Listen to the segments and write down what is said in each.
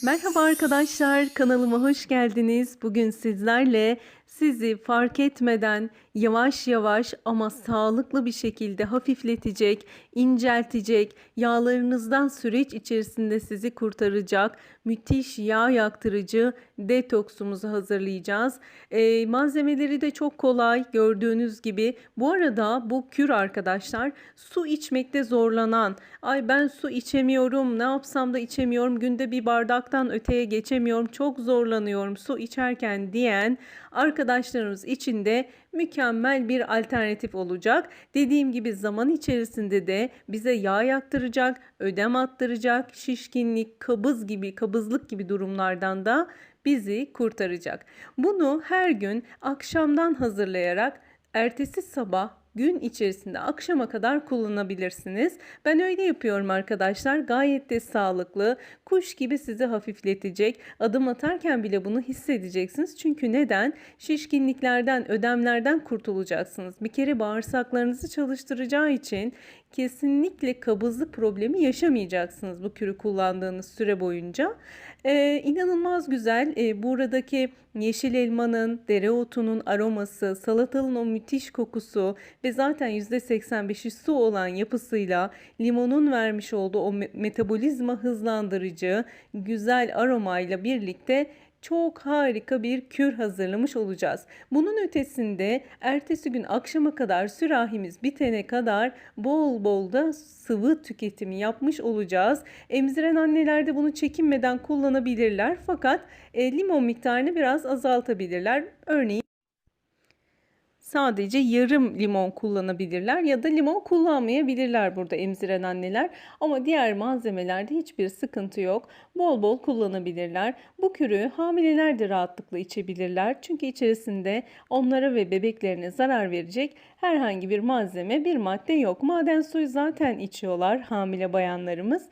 Merhaba arkadaşlar, kanalıma hoş geldiniz. Bugün sizlerle sizi fark etmeden yavaş yavaş ama sağlıklı bir şekilde hafifletecek, inceltecek, yağlarınızdan süreç içerisinde sizi kurtaracak müthiş yağ yaktırıcı detoksumuzu hazırlayacağız. Malzemeleri de çok kolay gördüğünüz gibi. Bu arada bu kür arkadaşlar su içmekte zorlanan, ay ben su içemiyorum, ne yapsam da içemiyorum, günde bir bardaktan öteye geçemiyorum, çok zorlanıyorum su içerken diyen arkadaşlarımız için de mükemmel bir alternatif olacak. Dediğim gibi zaman içerisinde de bize yağ yaktıracak, ödem attıracak, şişkinlik, kabızlık gibi durumlardan da bizi kurtaracak. Bunu her gün akşamdan hazırlayarak ertesi sabah gün içerisinde akşama kadar kullanabilirsiniz. Ben öyle yapıyorum arkadaşlar. Gayet de sağlıklı. Kuş gibi sizi hafifletecek. Adım atarken bile bunu hissedeceksiniz. Çünkü neden? Şişkinliklerden, ödemlerden kurtulacaksınız. Bir kere bağırsaklarınızı çalıştıracağı için kesinlikle kabızlık problemi yaşamayacaksınız bu kürü kullandığınız süre boyunca. İnanılmaz güzel. Buradaki yeşil elmanın, dereotunun aroması, salatalığın o müthiş kokusu ve zaten %85'i su olan yapısıyla limonun vermiş olduğu o metabolizma hızlandırıcı güzel aromayla birlikte çok harika bir kür hazırlamış olacağız. Bunun ötesinde ertesi gün akşama kadar sürahimiz bitene kadar bol bol da sıvı tüketimi yapmış olacağız. Emziren anneler de bunu çekinmeden kullanabilirler fakat limon miktarını biraz azaltabilirler. Örneğin sadece yarım limon kullanabilirler ya da limon kullanmayabilirler burada emziren anneler. Ama diğer malzemelerde hiçbir sıkıntı yok. Bol bol kullanabilirler. Bu kürü hamileler de rahatlıkla içebilirler. Çünkü içerisinde onlara ve bebeklerine zarar verecek herhangi bir malzeme, bir madde yok. Maden suyu zaten içiyorlar hamile bayanlarımız.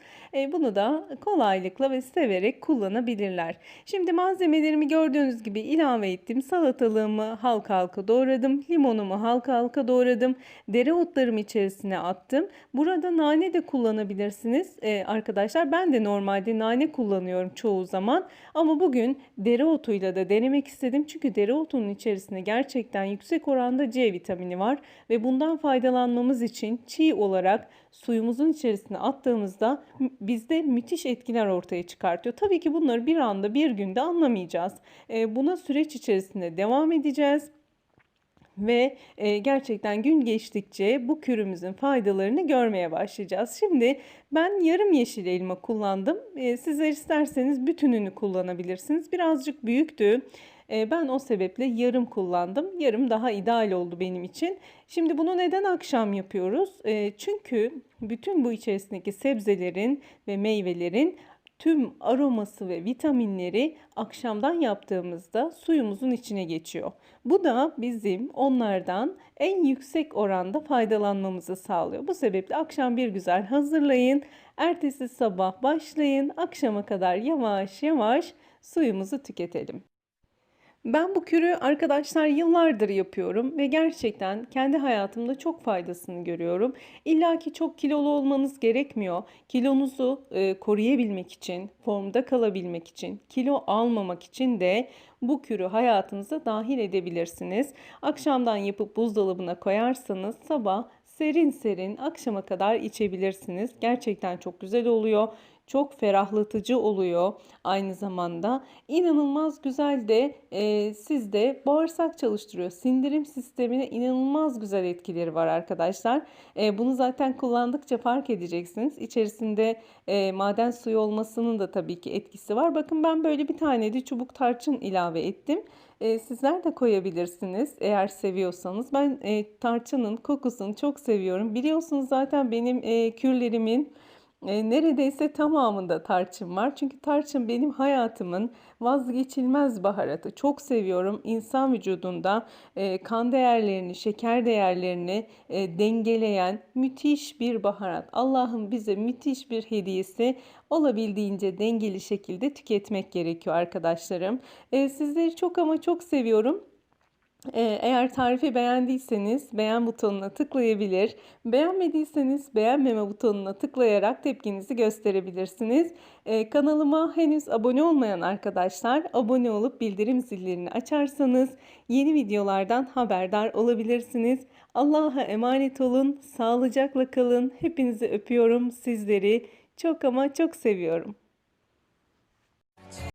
Bunu da kolaylıkla ve severek kullanabilirler. Şimdi malzemelerimi gördüğünüz gibi ilave ettim. Salatalığımı halka halka doğradım. Limonumu halka halka doğradım. Dereotlarımı içerisine attım. Burada nane de kullanabilirsiniz arkadaşlar. Ben de normalde nane kullanıyorum çoğu zaman. Ama bugün dereotuyla da denemek istedim. Çünkü dereotunun içerisinde gerçekten yüksek oranda C vitamini var. Ve bundan faydalanmamız için çiğ olarak suyumuzun içerisine attığımızda bizde müthiş etkiler ortaya çıkartıyor. Tabii ki bunları bir anda bir günde anlamayacağız. Buna süreç içerisinde devam edeceğiz. Ve gerçekten gün geçtikçe bu kürümüzün faydalarını görmeye başlayacağız. Şimdi ben yarım yeşil elma kullandım. Sizler isterseniz bütününü kullanabilirsiniz. Birazcık büyüktü. Ben o sebeple yarım kullandım. Yarım daha ideal oldu benim için. Şimdi bunu neden akşam yapıyoruz? Çünkü bütün bu içerisindeki sebzelerin ve meyvelerin tüm aroması ve vitaminleri akşamdan yaptığımızda suyumuzun içine geçiyor. Bu da bizim onlardan en yüksek oranda faydalanmamızı sağlıyor. Bu sebeple akşam bir güzel hazırlayın. Ertesi sabah başlayın. Akşama kadar yavaş yavaş suyumuzu tüketelim. Ben bu kürü arkadaşlar yıllardır yapıyorum ve gerçekten kendi hayatımda çok faydasını görüyorum. İlla ki çok kilolu olmanız gerekmiyor. Kilonuzu koruyabilmek için, formda kalabilmek için, kilo almamak için de bu kürü hayatınıza dahil edebilirsiniz. Akşamdan yapıp buzdolabına koyarsanız sabah serin serin akşama kadar içebilirsiniz. Gerçekten çok güzel oluyor. Çok ferahlatıcı oluyor aynı zamanda. İnanılmaz güzel de sizde bağırsak çalıştırıyor. Sindirim sistemine inanılmaz güzel etkileri var arkadaşlar. Bunu zaten kullandıkça fark edeceksiniz. İçerisinde maden suyu olmasının da tabii ki etkisi var. Bakın ben böyle bir tane de çubuk tarçın ilave ettim. Sizler de koyabilirsiniz eğer seviyorsanız. Ben tarçının kokusunu çok seviyorum. Biliyorsunuz zaten benim kürlerimin neredeyse tamamında tarçın var. Çünkü tarçın benim hayatımın vazgeçilmez baharatı. Çok seviyorum. İnsan vücudunda kan değerlerini, şeker değerlerini dengeleyen müthiş bir baharat. Allah'ın bize müthiş bir hediyesi. Olabildiğince dengeli şekilde tüketmek gerekiyor arkadaşlarım. Sizleri çok ama çok seviyorum. Eğer tarifi beğendiyseniz beğen butonuna tıklayabilir, beğenmediyseniz beğenmeme butonuna tıklayarak tepkinizi gösterebilirsiniz. Kanalıma henüz abone olmayan arkadaşlar abone olup bildirim zillerini açarsanız yeni videolardan haberdar olabilirsiniz. Allah'a emanet olun, sağlıcakla kalın. Hepinizi öpüyorum, sizleri çok ama çok seviyorum.